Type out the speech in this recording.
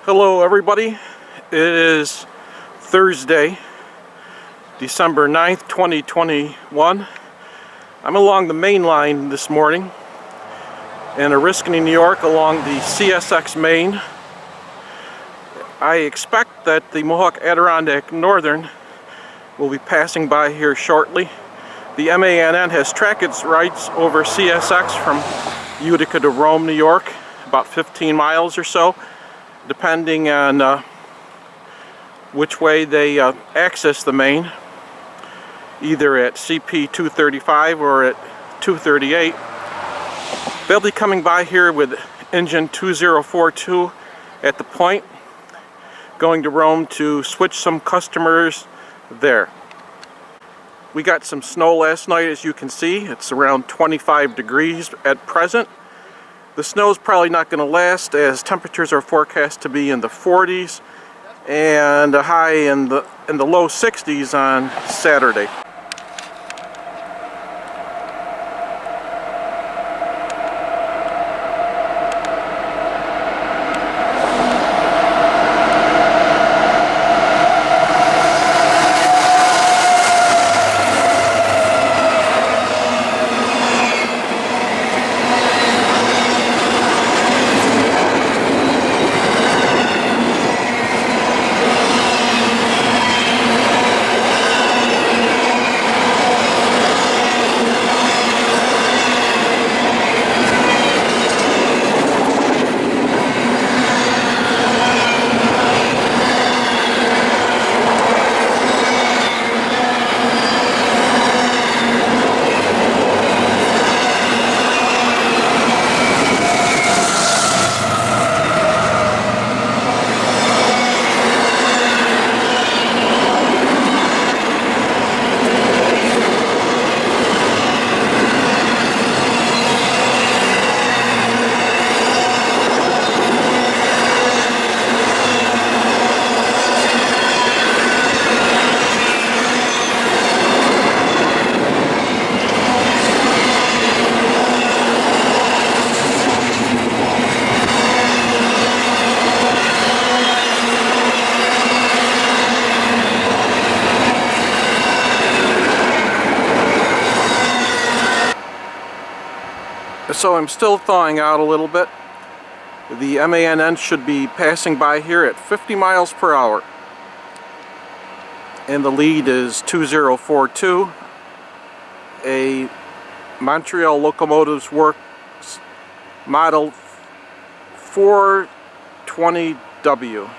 Hello everybody, it is Thursday, December 9th, 2021. I'm along the main line this morning in Oriskany, New York along the CSX main. I expect that the Mohawk Adirondack Northern will be passing by here shortly. The MA&N has trackage rights over CSX from Utica to Rome, New York, about 15 miles or so, depending on which way they access the main, either at CP 235 or at 238. They'll be coming by here with engine 2042 at the point, going to Rome to switch some customers there. We got some snow last night, as you can see. It's around 25 degrees at present. The snow's probably not going to last, as temperatures are forecast to be in the 40s and a high in the low 60s on Saturday. So I'm still thawing out a little bit. The MA&N should be passing by here at 50 miles per hour. And the lead is 2042, a Montreal Locomotives Works model 420W.